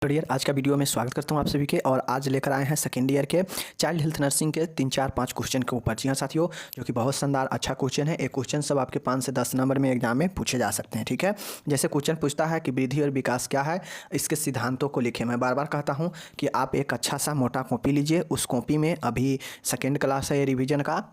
Dear आज का video में स्वागत करता हूं आप सभी के। और आज लेकर आए हैं सेकेंड ईयर के चाइल्ड हेल्थ नर्सिंग के 3-4-5 क्वेश्चन के ऊपर। जी हाँ साथियों, जो कि बहुत शानदार अच्छा क्वेश्चन है। एक क्वेश्चन सब आपके 5 से 10 नंबर में एग्जाम में पूछे जा सकते हैं। ठीक है, जैसे क्वेश्चन पूछता है कि वृद्धि और विकास क्या है, इसके सिद्धांतों को लिखे। मैं बार बार कहता हूँ कि आप एक अच्छा सा मोटा कॉपी लीजिए। उस कॉपी में अभी सेकेंड क्लास है ये रिविजन का,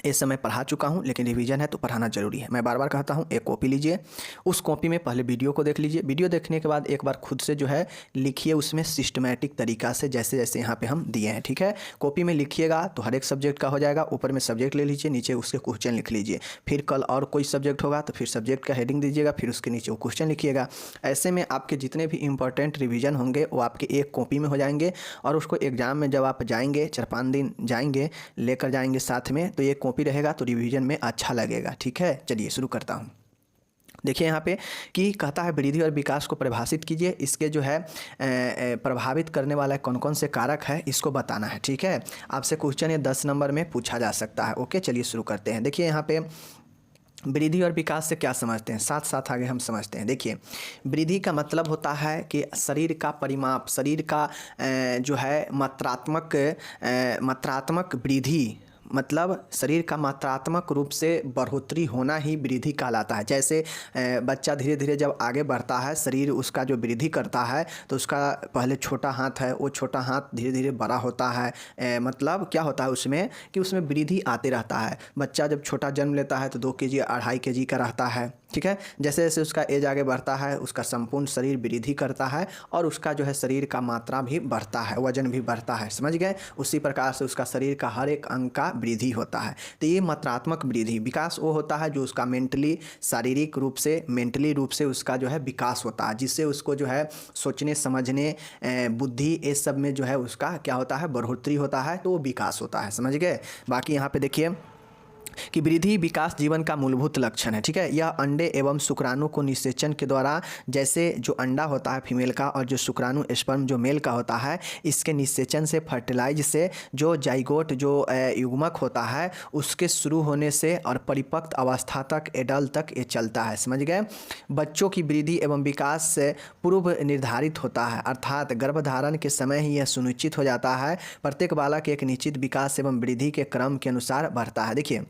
इस समय पढ़ा चुका हूं, लेकिन रिवीजन है तो पढ़ाना जरूरी है। मैं बार बार कहता हूं एक कॉपी लीजिए, उस कॉपी में पहले वीडियो को देख लीजिए। वीडियो देखने के बाद एक बार खुद से जो है लिखिए उसमें सिस्टमैटिक तरीका से, जैसे जैसे यहाँ पे हम दिए हैं। ठीक है, कॉपी में लिखिएगा तो हर एक सब्जेक्ट का हो जाएगा। ऊपर में सब्जेक्ट ले लीजिए, नीचे उसके क्वेश्चन लिख लीजिए। फिर कल और कोई सब्जेक्ट होगा तो फिर सब्जेक्ट का हेडिंग दीजिएगा, फिर उसके नीचे वो क्वेश्चन लिखिएगा। ऐसे में आपके जितने भी इंपॉर्टेंट रिविजन होंगे वो आपके एक कॉपी में हो जाएंगे। और उसको एग्जाम में जब आप जाएंगे, 4-5 दिन जाएंगे लेकर जाएंगे साथ में, तो ये कॉपी रहेगा तो रिवीजन में अच्छा लगेगा। ठीक है, चलिए शुरू करता हूँ। देखिए यहाँ पे कि कहता है वृद्धि और विकास को परिभाषित कीजिए। इसके जो है प्रभावित करने वाला कौन कौन से कारक है इसको बताना है। ठीक है, आपसे क्वेश्चन ये 10 नंबर में पूछा जा सकता है। ओके, चलिए शुरू करते हैं। देखिए यहाँ पे वृद्धि और विकास से क्या समझते हैं, साथ साथ आगे हम समझते हैं। देखिए, वृद्धि का मतलब होता है कि शरीर का परिमाप, शरीर का जो है मात्रात्मक वृद्धि, मतलब शरीर का मात्रात्मक रूप से बढ़ोतरी होना ही वृद्धि कहलाता है। जैसे बच्चा धीरे धीरे जब आगे बढ़ता है, शरीर उसका जो वृद्धि करता है, तो उसका पहले छोटा हाथ है, वो छोटा हाथ धीरे धीरे बड़ा होता है। मतलब क्या होता है उसमें कि उसमें वृद्धि आते रहता है। बच्चा जब छोटा जन्म लेता है तो 2 kg 2.5 kg का रहता है। ठीक है, जैसे जैसे उसका एज आगे बढ़ता है उसका संपूर्ण शरीर वृद्धि करता है और उसका जो है शरीर का मात्रा भी बढ़ता है, वजन भी बढ़ता है। समझ गए? उसी प्रकार से उसका शरीर का हर एक अंग का वृद्धि होता है। तो ये मात्रात्मक वृद्धि। विकास वो होता है जो उसका मेंटली, शारीरिक रूप से, मेंटली रूप से उसका जो है विकास होता है, जिससे उसको जो है सोचने समझने, बुद्धि, इस सब में जो है उसका क्या होता है, बढ़ोतरी होता है, तो वो विकास होता है। समझ गए? बाकी यहाँ पे देखिए कि वृद्धि विकास जीवन का मूलभूत लक्षण है। ठीक है, यह अंडे एवं शुक्राणु को निषेचन के द्वारा, जैसे जो अंडा होता है फीमेल का और जो शुक्राणु स्पर्म जो मेल का होता है, इसके निषेचन से, फर्टिलाइज से जो जाइगोट जो युग्मक होता है उसके शुरू होने से और परिपक्व अवस्था तक, एडल्ट तक ये चलता है। समझ गए? बच्चों की वृद्धि एवं विकास से पूर्व निर्धारित होता है, अर्थात गर्भधारण के समय ही यह सुनिश्चित हो जाता है। प्रत्येक बालक एक निश्चित विकास एवं वृद्धि के क्रम के अनुसार बढ़ता है। देखिए,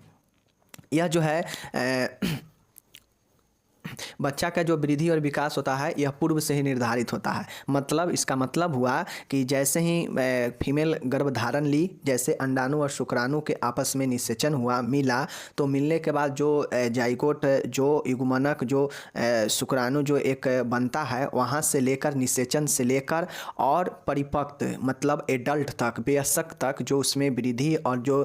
यह जो है बच्चा का जो वृद्धि और विकास होता है यह पूर्व से ही निर्धारित होता है। मतलब इसका मतलब हुआ कि जैसे ही फीमेल गर्भधारण ली, जैसे अंडाणु और शुक्राणु के आपस में निषेचन हुआ, मिला, तो मिलने के बाद जो जाइगोट, जो युग्मनक, जो शुक्राणु जो एक बनता है, वहाँ से लेकर, निषेचन से लेकर और परिपक्व मतलब एडल्ट तक, वयस्क तक जो उसमें वृद्धि और जो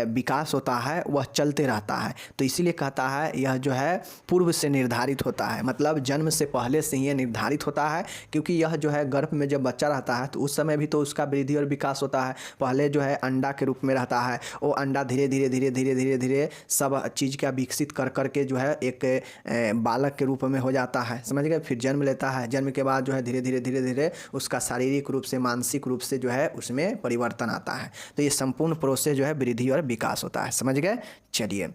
विकास होता है वह चलते रहता है। तो इसीलिए कहता है यह जो है पूर्व से निर्धारित होता है। मतलब जन्म से पहले से ये निर्धारित होता है, क्योंकि यह जो है गर्भ में जब बच्चा रहता है तो उस समय भी तो उसका वृद्धि और विकास होता है। पहले जो है अंडा के रूप में रहता है, वो अंडा धीरे धीरे धीरे धीरे धीरे धीरे सब चीज़ का विकसित कर करके जो है एक बालक के रूप में हो जाता है। समझ गए? फिर जन्म लेता है, जन्म के बाद जो है धीरे धीरे धीरे धीरे उसका शारीरिक रूप से, मानसिक रूप से जो है उसमें परिवर्तन आता है। तो ये संपूर्ण प्रोसेस जो है वृद्धि और विकास होता है। समझ गए? चलिए,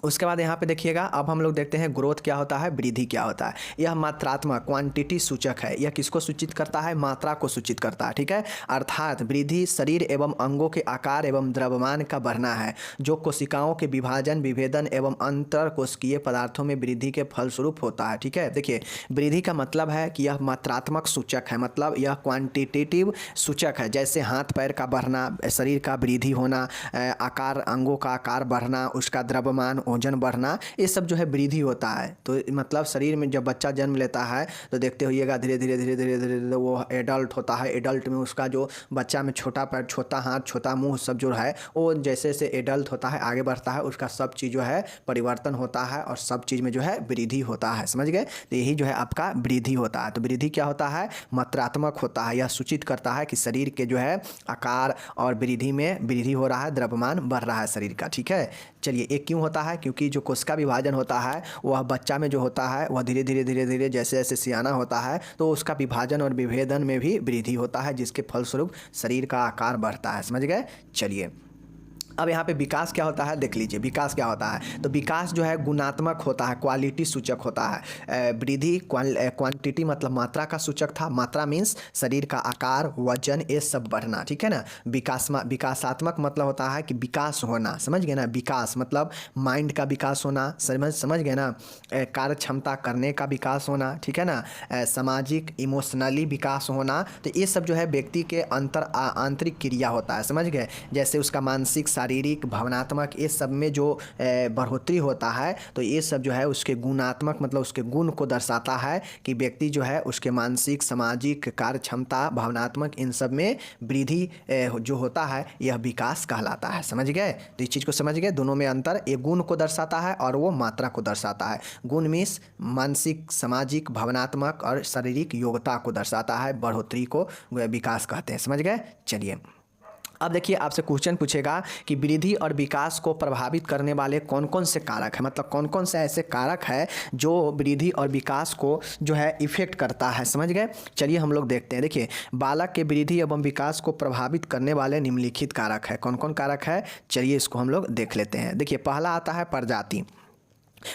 उसके बाद यहाँ पे देखिएगा, अब हम लोग देखते हैं ग्रोथ क्या होता है, वृद्धि क्या होता है। यह मात्रात्मक, क्वांटिटी सूचक है। यह किसको सूचित करता है? मात्रा को सूचित करता है। ठीक है, अर्थात वृद्धि शरीर एवं अंगों के आकार एवं द्रव्यमान का बढ़ना है, जो कोशिकाओं के विभाजन, विभेदन एवं अंतर कोशिकीय पदार्थों में वृद्धि के फलस्वरूप होता है। ठीक है, देखिए वृद्धि का मतलब है कि यह मात्रात्मक सूचक है, मतलब यह क्वान्टिटेटिव सूचक है। जैसे हाथ पैर का बढ़ना, शरीर का वृद्धि होना, आकार, अंगों का आकार बढ़ना, उसका द्रव्यमान, वजन बढ़ना, ये सब जो है वृद्धि होता है। तो मतलब शरीर में जब बच्चा जन्म लेता है तो देखते होइएगा धीरे धीरे धीरे धीरे धीरे धीरे वो एडल्ट होता है। एडल्ट में उसका जो बच्चा में छोटा पैर, छोटा हाथ, छोटा मुंह सब जो है, वो जैसे जैसे एडल्ट होता है, आगे बढ़ता है, उसका सब चीज़ जो है परिवर्तन होता है और सब चीज़ में जो है वृद्धि होता है। समझ गए? तो यही जो है आपका वृद्धि होता है। तो वृद्धि क्या होता है? मात्रात्मक होता है। यह सूचित करता है कि शरीर के जो है आकार और वृद्धि में वृद्धि हो रहा है, द्रव्यमान बढ़ रहा है शरीर का। ठीक है, चलिए, एक क्यों होता है? क्योंकि जो कोशिका विभाजन होता है वह बच्चा में जो होता है वह धीरे धीरे धीरे धीरे जैसे जैसे सियाना होता है तो उसका विभाजन और विभेदन में भी वृद्धि होता है, जिसके फलस्वरूप शरीर का आकार बढ़ता है। समझ गए? चलिए, अब यहाँ पे विकास क्या होता है देख लीजिए, विकास क्या होता है। तो विकास जो है गुणात्मक होता है, क्वालिटी सूचक होता है। वृद्धि क्वांटिटी मतलब मात्रा का सूचक था, मात्रा मीन्स शरीर का आकार, वजन, ये सब बढ़ना, ठीक है ना। विकासात्मक मतलब होता है कि विकास होना, समझ गए ना। विकास मतलब माइंड का विकास होना, समझ गए ना। कार्य क्षमता करने का विकास होना, ठीक है ना। सामाजिक इमोशनली विकास होना, तो ये सब जो है व्यक्ति के आंतरिक क्रिया होता है, समझ गए। जैसे उसका मानसिक, शारीरिक, भावनात्मक, ये सब में जो बढ़ोतरी होता है, तो ये सब जो है उसके गुणात्मक मतलब उसके गुण को दर्शाता है कि व्यक्ति जो है उसके मानसिक, सामाजिक, कार्य क्षमता, भावनात्मक, इन सब में वृद्धि जो होता है यह विकास कहलाता है, समझ गए। तो इस चीज़ को समझ गए, दोनों में अंतर, ये गुण को दर्शाता है और वो मात्रा को दर्शाता है। गुण मीन्स मानसिक, सामाजिक, भावनात्मक और शारीरिक योग्यता को दर्शाता है, बढ़ोतरी को विकास कहते हैं, समझ गए। चलिए अब देखिए, आपसे क्वेश्चन पूछेगा कि वृद्धि और विकास को प्रभावित करने वाले कौन कौन से कारक हैं, मतलब कौन कौन से ऐसे कारक हैं जो वृद्धि और विकास को जो है इफेक्ट करता है, समझ गए। चलिए हम लोग देखते हैं। देखिए, बालक के वृद्धि एवं विकास को प्रभावित करने वाले निम्नलिखित कारक है। कौन कौन कारक है, चलिए इसको हम लोग देख लेते हैं। देखिए, पहला आता है प्रजाति।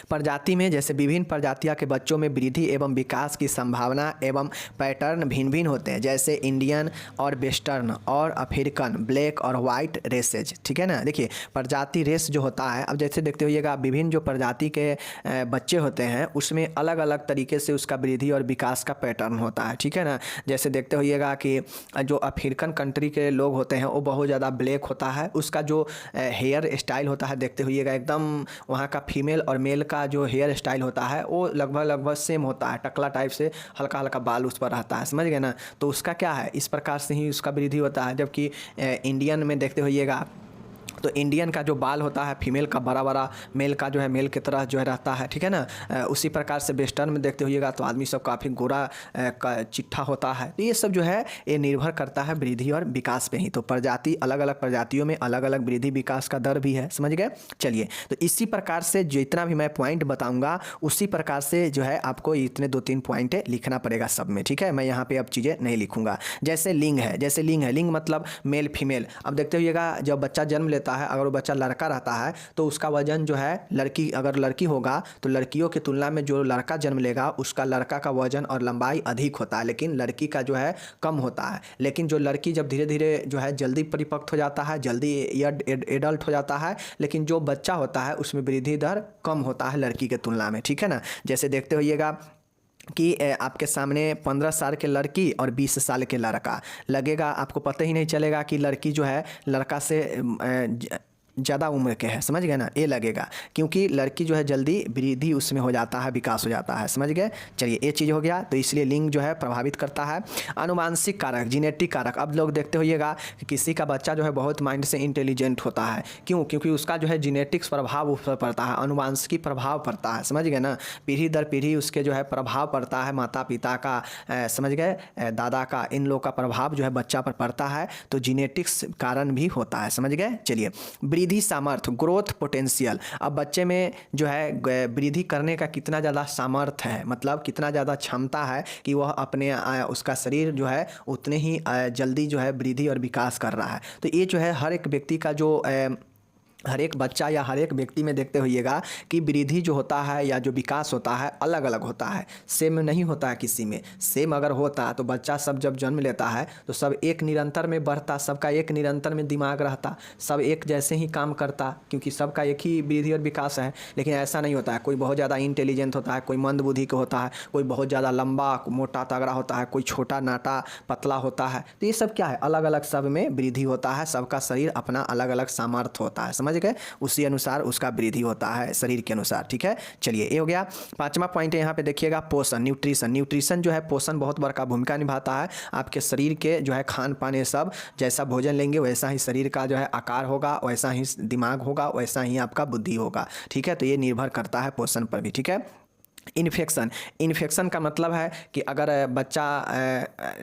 प्रजाति में जैसे विभिन्न प्रजातियों के बच्चों में वृद्धि एवं विकास की संभावना एवं पैटर्न भिन्न भिन्न होते हैं, जैसे इंडियन और वेस्टर्न और अफ्रीकन, ब्लैक और वाइट रेसेज, ठीक है ना। देखिए, प्रजाति रेस जो होता है, अब जैसे देखते होइएगा विभिन्न जो प्रजाति के बच्चे होते हैं उसमें अलग अलग तरीके से उसका वृद्धि और विकास का पैटर्न होता है, ठीक है ना। जैसे देखते होइएगा कि जो अफ्रीकन कंट्री के लोग होते हैं वो बहुत ज़्यादा ब्लैक होता है, उसका जो हेयर स्टाइल होता है देखते होइएगा एकदम वहाँ का फीमेल और मेल का जो हेयर स्टाइल होता है वो लगभग सेम होता है, टकला टाइप से हल्का हल्का बाल उस पर रहता है, समझ गए ना। तो उसका क्या है, इस प्रकार से ही उसका वृद्धि होता है। जबकि इंडियन में देखते होइएगा तो इंडियन का जो बाल होता है फीमेल का बड़ा बड़ा, मेल का जो है मेल की तरह जो है रहता है, ठीक है ना। उसी प्रकार से वेस्टर्न में देखते होइएगा तो आदमी सब काफ़ी गोरा का चिट्ठा होता है। तो ये सब जो है ये निर्भर करता है वृद्धि और विकास पे ही। तो प्रजाति, अलग अलग प्रजातियों में अलग अलग वृद्धि विकास का दर भी है, समझ गए। चलिए, तो इसी प्रकार से जितना भी मैं पॉइंट बताऊँगा उसी प्रकार से जो है आपको इतने 2-3 पॉइंट लिखना पड़ेगा सब में, ठीक है। मैं यहाँ पर अब चीज़ें नहीं लिखूँगा। जैसे लिंग है, जैसे लिंग है, लिंग मतलब मेल फीमेल। अब देखते होइएगा जब बच्चा जन्म लेता है, अगर वो बच्चा लड़का रहता है तो उसका वजन जो है लड़की, अगर लड़की होगा तो लड़कियों की तुलना में जो लड़का जन्म लेगा उसका लड़का का वजन और लंबाई अधिक होता है, लेकिन लड़की का जो है कम होता है। लेकिन जो लड़की जब धीरे धीरे जो है जल्दी परिपक्व हो जाता है, जल्दी एडल्ट हो जाता है, लेकिन जो बच्चा होता है उसमें वृद्धि दर कम होता है लड़की के तुलना में, ठीक है ना। जैसे देखते होइएगा कि आपके सामने 15 साल के लड़की और 20 साल के लड़का लगेगा, आपको पता ही नहीं चलेगा कि लड़की जो है लड़का से ज़्यादा उम्र के है, समझ गए ना, ये लगेगा क्योंकि लड़की जो है जल्दी वृद्धि उसमें हो जाता है, विकास हो जाता है, समझ गए। चलिए, ये चीज़ हो गया। तो इसलिए लिंग जो है प्रभावित करता है। आनुवांशिक कारक, जीनेटिक कारक। अब लोग देखते होइएगा कि किसी का बच्चा जो है बहुत माइंड से इंटेलिजेंट होता है, क्यों, क्योंकि उसका जो है जीनेटिक्स प्रभाव उस पर पड़ता है, आनुवांशिकी प्रभाव पड़ता है, समझ गए ना। पीढ़ी दर पीढ़ी उसके जो है प्रभाव पड़ता है, माता पिता का, समझ गए, दादा का, इन लोग का प्रभाव जो है बच्चा पर पड़ता है, तो जीनेटिक्स कारण भी होता है, समझ गए। चलिए, वृद्धि सामर्थ्य, ग्रोथ पोटेंशियल। अब बच्चे में जो है वृद्धि करने का कितना ज़्यादा सामर्थ्य है, मतलब कितना ज़्यादा क्षमता है कि वह अपने उसका शरीर जो है उतने ही जल्दी जो है वृद्धि और विकास कर रहा है। तो ये जो है हर एक व्यक्ति का जो हर एक बच्चा या हर एक व्यक्ति में देखते होइएगा कि वृद्धि जो होता है या जो विकास होता है अलग अलग होता है, सेम नहीं होता है किसी में। सेम अगर होता तो बच्चा सब जब जन्म लेता है तो सब एक निरंतर में बढ़ता, सबका एक निरंतर में दिमाग रहता, सब एक जैसे ही काम करता, क्योंकि सबका एक ही वृद्धि और विकास है। लेकिन ऐसा नहीं होता है, कोई बहुत ज़्यादा इंटेलिजेंट होता है, कोई मंद बुद्धि का होता है, कोई बहुत ज़्यादा लंबा मोटा तगड़ा होता है, कोई छोटा नाटा पतला होता है। तो ये सब क्या है, अलग अलग सब में वृद्धि होता है, सबका शरीर अपना अलग अलग सामर्थ्य होता है, समझ गए। उसी अनुसार उसका वृद्धि होता है शरीर के अनुसार, ठीक है। चलिए, ये हो गया। 5वां पॉइंट है यहाँ पे देखिएगा, पोषण, न्यूट्रिशन। न्यूट्रिशन जो है पोषण बहुत बड़ा भूमिका निभाता है। आपके शरीर के जो है खान पान, ये सब जैसा भोजन लेंगे वैसा ही शरीर का जो है आकार होगा, वैसा ही दिमाग होगा, वैसा ही आपका बुद्धि होगा, ठीक है। तो ये निर्भर करता है पोषण पर भी, ठीक है। इन्फेक्शन, इन्फेक्शन का मतलब है कि अगर बच्चा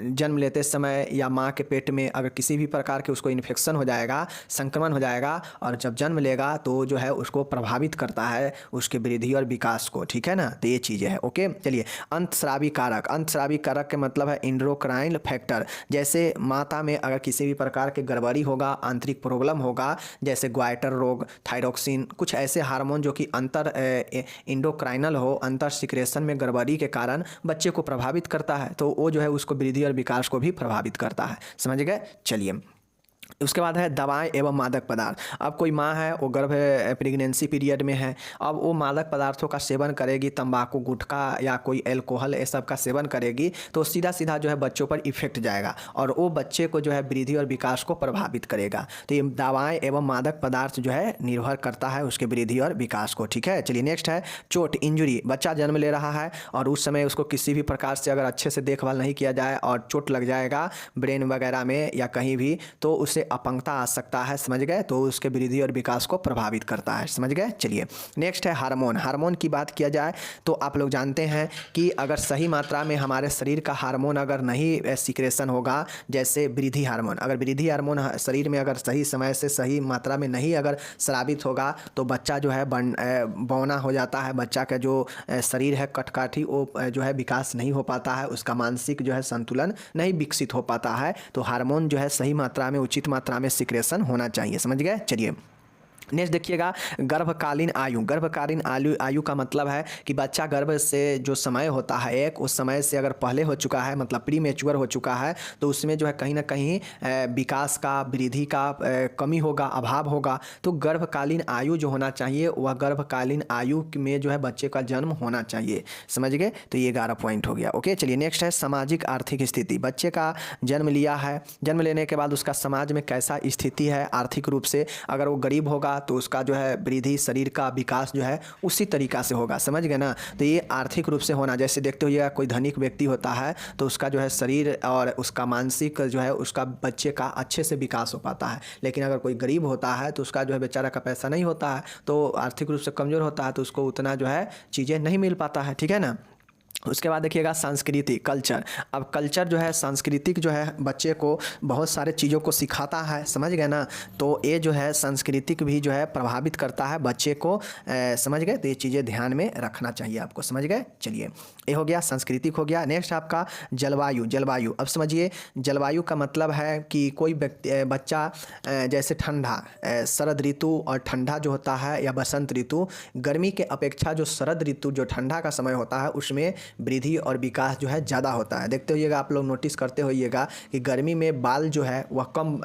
जन्म लेते समय या माँ के पेट में अगर किसी भी प्रकार के उसको इन्फेक्शन हो जाएगा, संक्रमण हो जाएगा और जब जन्म लेगा तो जो है उसको प्रभावित करता है उसके वृद्धि और विकास को, ठीक है ना। तो ये चीज़ें हैं। ओके चलिए, अंतस्रावी कारक, अंतस्रावी कारक के मतलब है इंडोक्राइन फैक्टर। जैसे माता में अगर किसी भी प्रकार के गड़बड़ी होगा, आंतरिक प्रॉब्लम होगा, जैसे ग्वाइटर रोग, थायरॉक्सिन, कुछ ऐसे हार्मोन जो कि अंतर इंडोक्राइनल हो, अंतर सिक्रेशन में गड़बड़ी के कारण बच्चे को प्रभावित करता है, तो वो जो है उसको वृद्धि और विकास को भी प्रभावित करता है। समझ गए। चलिए, उसके बाद है दवाएं एवं मादक पदार्थ। अब कोई माँ है, वो गर्भ प्रेगनेंसी पीरियड में है, अब वो मादक पदार्थों का सेवन करेगी, तंबाकू, गुटखा या कोई एल्कोहल ये सब का सेवन करेगी, तो सीधा सीधा जो है बच्चों पर इफेक्ट जाएगा और वो बच्चे को जो है वृद्धि और विकास को प्रभावित करेगा। तो ये दवाएं एवं मादक पदार्थ जो है निर्भर करता है उसके वृद्धि और विकास को, ठीक है। चलिए नेक्स्ट है चोट, इंजुरी। बच्चा जन्म ले रहा है और उस समय उसको किसी भी प्रकार से अगर अच्छे से देखभाल नहीं किया जाए और चोट लग जाएगा ब्रेन वगैरह में या कहीं भी, तो उसे अपंगता आ सकता है। समझ गए। तो उसके वृद्धि और विकास को प्रभावित करता है। समझ गए। चलिए नेक्स्ट है हार्मोन। हार्मोन की बात किया जाए तो आप लोग जानते हैं कि अगर सही मात्रा में हमारे शरीर का हार्मोन अगर नहीं सिक्रेशन होगा, जैसे वृद्धि हार्मोन, अगर वृद्धि हार्मोन शरीर में अगर सही समय से सही मात्रा में नहीं अगर स्रावित होगा तो बच्चा जो है बौना हो जाता है, बच्चा का जो शरीर है कठकाठी वो जो है विकास नहीं हो पाता है, उसका मानसिक जो है संतुलन नहीं विकसित हो पाता है। तो हार्मोन जो है सही मात्रा में, उचित मात्रा में सिक्रेशन होना चाहिए। समझ गए। चलिए नेक्स्ट देखिएगा गर्भकालीन आयु। गर्भकालीन आयु का मतलब है कि बच्चा गर्भ से जो समय होता है एक, उस समय से अगर पहले हो चुका है, मतलब प्री मैच्योर हो चुका है, तो उसमें जो है कहीं ना कहीं विकास का, वृद्धि का कमी होगा, अभाव होगा। तो गर्भकालीन आयु जो होना चाहिए वह गर्भकालीन आयु में जो है बच्चे का जन्म होना चाहिए। समझ गए। तो ये 11 पॉइंट हो गया। ओके चलिए नेक्स्ट है सामाजिक आर्थिक स्थिति। बच्चे का जन्म लिया है, जन्म लेने के बाद उसका समाज में कैसा स्थिति है आर्थिक रूप से। अगर वो गरीब होगा तो उसका जो है वृद्धि, शरीर का विकास जो है उसी तरीका से होगा। समझ गए ना। तो ये आर्थिक रूप से होना, जैसे देखते होइएगा कोई धनिक व्यक्ति होता है तो उसका जो है शरीर और उसका मानसिक जो है उसका बच्चे का अच्छे से विकास हो पाता है। लेकिन अगर कोई गरीब होता है तो उसका जो है बेचारा का पैसा नहीं होता है, तो आर्थिक रूप से कमज़ोर होता है, तो उसको उतना जो है चीज़ें नहीं मिल पाता है। ठीक है ना। उसके बाद देखिएगा संस्कृति, कल्चर। अब कल्चर जो है, सांस्कृतिक जो है बच्चे को बहुत सारे चीज़ों को सिखाता है। समझ गए ना। तो ये जो है सांस्कृतिक भी जो है प्रभावित करता है बच्चे को। समझ गए। तो ये चीज़ें ध्यान में रखना चाहिए आपको। समझ गए। चलिए ये हो गया, सांस्कृतिक हो गया। नेक्स्ट आपका जलवायु। जलवायु, अब समझिए जलवायु का मतलब है कि कोई व्यक्ति, बच्चा जैसे ठंडा, शरद ऋतु और ठंडा जो होता है या बसंत ऋतु, गर्मी के अपेक्षा जो शरद ऋतु जो ठंडा का समय होता है उसमें वृद्धि और विकास जो है ज़्यादा होता है। देखते होइएगा, आप लोग नोटिस करते होइएगा कि गर्मी में बाल जो है वह कम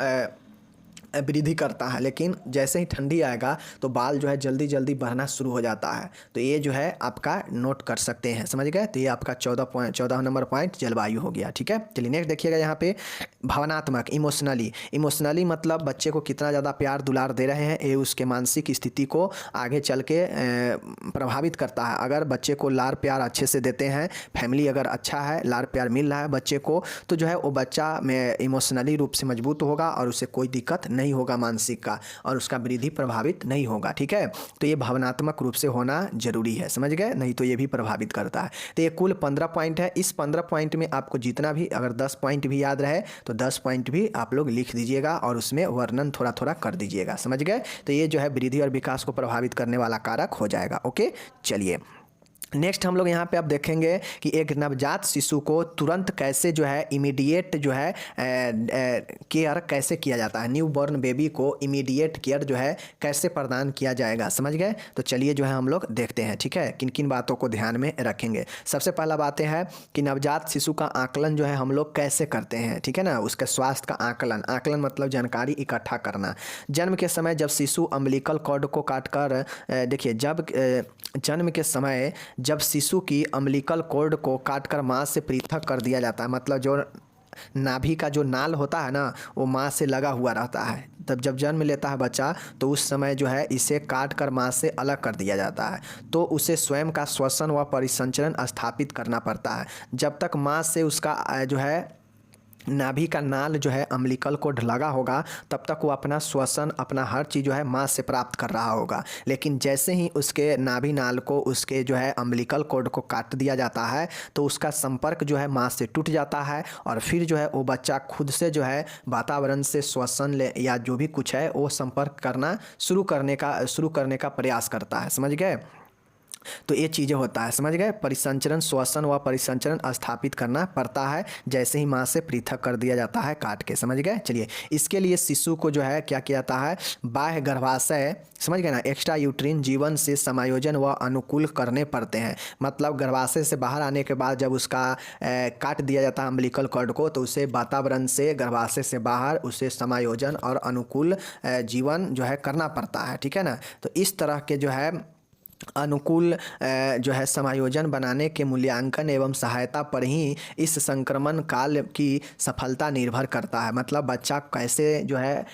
वृद्धि करता है, लेकिन जैसे ही ठंडी आएगा तो बाल जो है जल्दी जल्दी बढ़ना शुरू हो जाता है। तो ये जो है आपका नोट कर सकते हैं। समझ गए। तो ये आपका 14 नंबर पॉइंट जलवायु हो गया। ठीक है। चलिए नेक्स्ट देखिएगा यहाँ पे भावनात्मक, इमोशनली। इमोशनली मतलब बच्चे को कितना ज़्यादा प्यार दुलार दे रहे हैं, ये उसके मानसिक स्थिति को आगे चल के प्रभावित करता है। अगर बच्चे को लाड़ प्यार अच्छे से देते हैं, फैमिली अगर अच्छा है, लाड़ प्यार मिल रहा है बच्चे को, तो जो है वो बच्चा में इमोशनली रूप से मजबूत होगा और उसे कोई दिक्कत नहीं होगा मानसिक का, और उसका वृद्धि प्रभावित नहीं होगा। ठीक है। तो ये भावनात्मक रूप से होना जरूरी है। समझ गए। नहीं तो ये भी प्रभावित करता है। तो ये कुल 15 पॉइंट है। इस 15 पॉइंट में आपको जितना भी, अगर 10 पॉइंट भी याद रहे तो 10 पॉइंट भी आप लोग लिख दीजिएगा और उसमें वर्णन थोड़ा थोड़ा कर दीजिएगा। समझ गए। तो ये जो है वृद्धि और विकास को प्रभावित करने वाला कारक हो जाएगा। ओके चलिए नेक्स्ट हम लोग यहाँ पे अब देखेंगे कि एक नवजात शिशु को तुरंत कैसे जो है इमीडिएट जो है केयर कैसे किया जाता है। न्यू बॉर्न बेबी को इमीडिएट केयर जो है कैसे प्रदान किया जाएगा। समझ गए। तो चलिए जो है हम लोग देखते हैं। ठीक है। किन किन बातों को ध्यान में रखेंगे। सबसे पहला बातें है कि नवजात शिशु का आकलन जो है हम लोग कैसे करते हैं। ठीक है ना। उसके स्वास्थ्य का आकलन, आकलन मतलब जानकारी इकट्ठा करना। जन्म के समय जब शिशु अम्बिलिकल कॉर्ड को काटकर, देखिए जब जन्म के समय जब शिशु की अम्बिलिकल कॉर्ड को काटकर माँ से पृथक कर दिया जाता है, मतलब जो नाभि का जो नाल होता है ना वो माँ से लगा हुआ रहता है, तब जब जन्म लेता है बच्चा तो उस समय जो है इसे काट कर माँ से अलग कर दिया जाता है। तो उसे स्वयं का श्वसन व परिसंचरण स्थापित करना पड़ता है। जब तक माँ से उसका जो है नाभि का नाल जो है अम्बिलिकल कोड लगा होगा तब तक वो अपना श्वसन, अपना हर चीज़ जो है माँ से प्राप्त कर रहा होगा। लेकिन जैसे ही उसके नाभि नाल को, उसके जो है अम्बिलिकल कोड को काट दिया जाता है तो उसका संपर्क जो है माँ से टूट जाता है और फिर जो है वो बच्चा खुद से जो है वातावरण से श्वसन ले या जो भी कुछ है वो संपर्क करना शुरू करने का प्रयास करता है। समझ गए? तो ये चीज़ें होता है, समझ गए? परिसंचरण, श्वसन व परिसंचरण स्थापित करना पड़ता है जैसे ही माँ से पृथक कर दिया जाता है काट के। समझ गए? चलिए, इसके लिए शिशु को जो है क्या किया जाता है, बाह्य गर्भाशय, समझ गए ना, एक्स्ट्रा यूट्रीन जीवन से समायोजन व अनुकूल करने पड़ते हैं। मतलब गर्भाशय से बाहर आने के बाद जब उसका काट दिया जाता है अम्बिलिकल कॉर्ड को, तो उसे वातावरण से, गर्भाशय से बाहर उसे समायोजन और अनुकूल जीवन जो है करना पड़ता है। ठीक है ना? तो इस तरह के जो है अनुकूल जो है समायोजन बनाने के मूल्यांकन एवं सहायता पर ही इस संक्रमण काल की सफलता निर्भर करता है। मतलब बच्चा कैसे जो है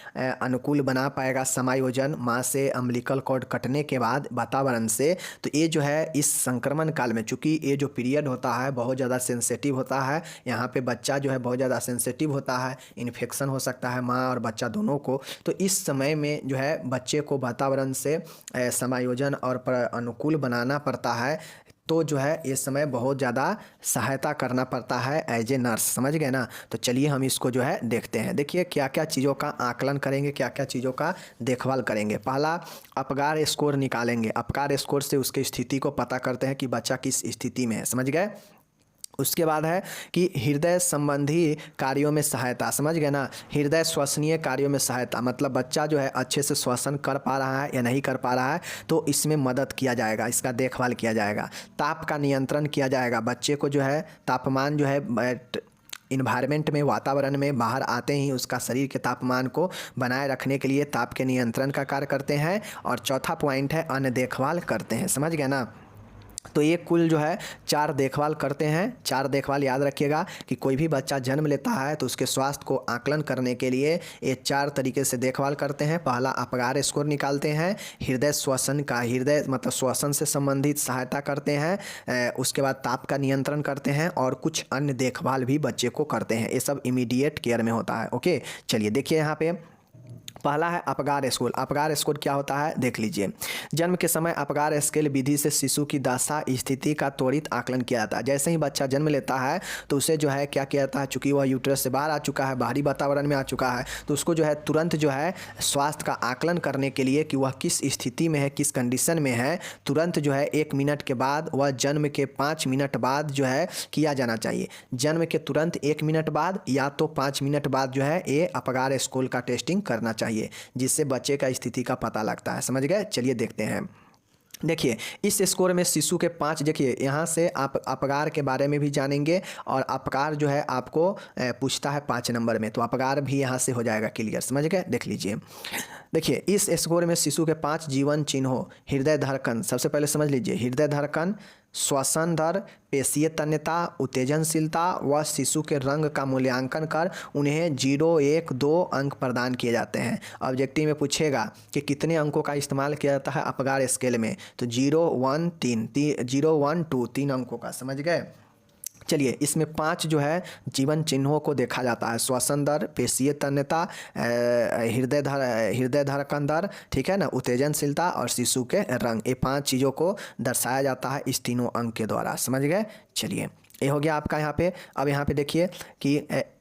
अनुकूल बना पाएगा समायोजन माँ से अम्बिलिकल कॉर्ड कटने के बाद वातावरण से। तो ये जो है इस संक्रमण काल में, चूँकि ये जो पीरियड होता है बहुत ज़्यादा सेंसिटिव होता है, यहाँ पे बच्चा जो है बहुत ज़्यादा सेंसिटिव होता है, इन्फेक्शन हो सकता है माँ और बच्चा दोनों को। तो इस समय में जो है बच्चे को वातावरण से समायोजन और अनुकूल बनाना पड़ता है। तो जो है इस समय बहुत ज़्यादा सहायता करना पड़ता है एज ए नर्स। समझ गए ना? तो चलिए हम इसको जो है देखते हैं। देखिए क्या क्या चीज़ों का आकलन करेंगे, क्या क्या चीज़ों का देखभाल करेंगे। पहला, अपगार स्कोर निकालेंगे। अपगार स्कोर से उसकी स्थिति को पता करते हैं कि बच्चा किस स्थिति में है। समझ गए? उसके बाद है कि हृदय संबंधी कार्यों में सहायता। समझ गए ना? हृदय श्वसनीय कार्यों में सहायता, मतलब बच्चा जो है अच्छे से श्वसन कर पा रहा है या नहीं कर पा रहा है तो इसमें मदद किया जाएगा, इसका देखभाल किया जाएगा। ताप का नियंत्रण किया जाएगा। बच्चे को जो है तापमान जो है इन्वायरमेंट में, वातावरण में बाहर आते ही उसका शरीर के तापमान को बनाए रखने के लिए ताप के नियंत्रण का कार्य करते हैं। और चौथा पॉइंट है अन्य देखभाल करते हैं। समझ गए ना? तो ये कुल जो है 4 देखभाल करते हैं। 4 देखभाल याद रखिएगा कि कोई भी बच्चा जन्म लेता है तो उसके स्वास्थ्य को आकलन करने के लिए ये 4 तरीके से देखभाल करते हैं। पहला, अपगार स्कोर निकालते हैं। हृदय श्वसन का, हृदय मतलब श्वसन से संबंधित सहायता करते हैं। उसके बाद ताप का नियंत्रण करते हैं और कुछ अन्य देखभाल भी बच्चे को करते हैं। ये सब इमीडिएट केयर में होता है। ओके, चलिए देखिए यहाँ पे पहला है अपगार स्कोर। अपगार स्कोर क्या होता है देख लीजिए। जन्म के समय अपगार स्केल विधि से शिशु की दशा स्थिति का त्वरित आकलन किया जाता है। जैसे ही बच्चा जन्म लेता है तो उसे जो है क्या किया जाता है, चूँकि वह यूट्रस से बाहर आ चुका है, बाहरी वातावरण में आ चुका है, तो उसको जो है तुरंत जो है स्वास्थ्य का आकलन करने के लिए कि वह किस स्थिति में है, किस कंडीशन में है, तुरंत जो है 1 मिनट के बाद, वह जन्म के 5 मिनट बाद जो है किया जाना चाहिए। जन्म के तुरंत 1 मिनट बाद या तो 5 मिनट बाद जो है ये अपगार स्कोर का टेस्टिंग करना चाहिए, जिससे बच्चे का स्थिति का पता लगता है। समझ गए? चलिए देखते हैं। देखिए इस स्कोर में शिशु के 5, देखिए यहाँ से आप अपगार के बारे में भी जानेंगे और अपगार जो है आपको पूछता है 5 नंबर में, तो अपगार भी यहाँ से हो जाएगा क्लियर। समझ गए? देख लीजिए। देखिए इस स्कोर में शिशु के 5 जीवन चिन्हों, हृदय धड़कन, सबसे पहले समझ लीजिए, हृदय धड़कन, श्वसन दर, पेशीय तन्यता, उत्तेजनशीलता व शिशु के रंग का मूल्यांकन कर उन्हें 0, 1, 2 अंक प्रदान किए जाते हैं। ऑब्जेक्टिव में पूछेगा कि कितने अंकों का इस्तेमाल किया जाता है अपगार स्केल में, तो 0, 1, 2 3 अंकों का। समझ गए? चलिए इसमें 5 जो है जीवन चिन्हों को देखा जाता है। श्वसन दर, पेशीय तन्यता, हृदय धड़कन दर, ठीक है ना, उत्तेजनशीलता और शिशु के रंग, ये 5 चीज़ों को दर्शाया जाता है इस तीनों अंक के द्वारा। समझ गए? चलिए ये हो गया आपका यहाँ पे। अब यहाँ पे देखिए कि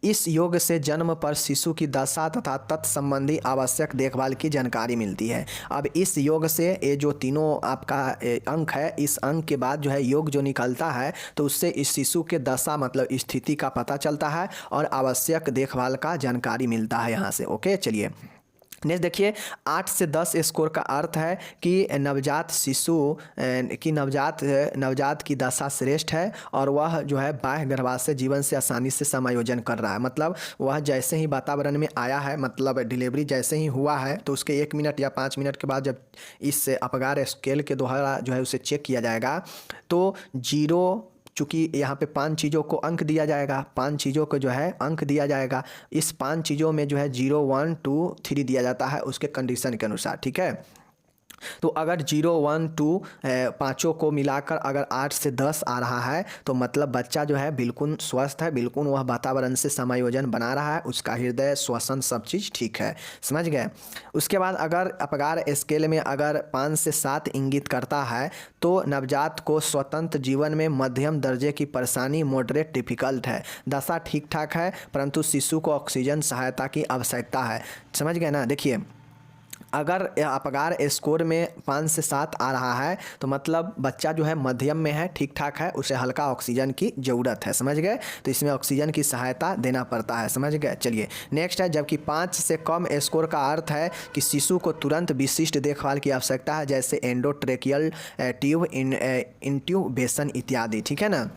इस योग से जन्म पर शिशु की दशा तथा तत्संबंधी आवश्यक देखभाल की जानकारी मिलती है। अब इस योग से ये जो तीनों आपका अंक है, इस अंक के बाद जो है योग जो निकलता है तो उससे इस शिशु के दशा मतलब स्थिति का पता चलता है और आवश्यक देखभाल का जानकारी मिलता है यहाँ से। ओके, चलिए नेक्स्ट देखिए। 8 से 10 स्कोर का अर्थ है कि नवजात शिशु की नवजात की दशा श्रेष्ठ है और वह जो है बाह्य गर्भाशय जीवन से आसानी से समायोजन कर रहा है। मतलब वह जैसे ही वातावरण में आया है, मतलब डिलीवरी जैसे ही हुआ है, तो उसके 1 मिनट या 5 मिनट के बाद जब इस अपगार स्केल के द्वारा जो है उसे चेक किया जाएगा तो 0, चूँकि यहाँ पे 5 चीज़ों को अंक दिया जाएगा, 5 चीज़ों को जो है अंक दिया जाएगा। इस 5 चीज़ों में जो है 0, 1, 2, 3 दिया जाता है उसके कंडीशन के अनुसार। ठीक है? तो अगर 0, 1, 2 पाँचों को मिलाकर अगर 8 से 10 आ रहा है तो मतलब बच्चा जो है बिल्कुल स्वस्थ है, बिल्कुल वह वातावरण से समायोजन बना रहा है, उसका हृदय श्वसन सब चीज़ ठीक है। समझ गए। उसके बाद अगर अपगार स्केल में अगर 5 से 7 इंगित करता है तो नवजात को स्वतंत्र जीवन में मध्यम दर्जे की परेशानी मॉडरेट डिफिकल्ट है। दशा ठीक ठाक है परंतु शिशु को ऑक्सीजन सहायता की आवश्यकता है। समझ गए ना। देखिए अगर अपगार स्कोर में 5 से 7 आ रहा है तो मतलब बच्चा जो है मध्यम में है, ठीक ठाक है, उसे हल्का ऑक्सीजन की ज़रूरत है। समझ गए। तो इसमें ऑक्सीजन की सहायता देना पड़ता है। समझ गए। चलिए नेक्स्ट है, जबकि 5 से कम स्कोर का अर्थ है कि शिशु को तुरंत विशिष्ट देखभाल की आवश्यकता है, जैसे एंडोट्रेकियल ट्यूब इंट्यूबेशन इत्यादि। ठीक है ना।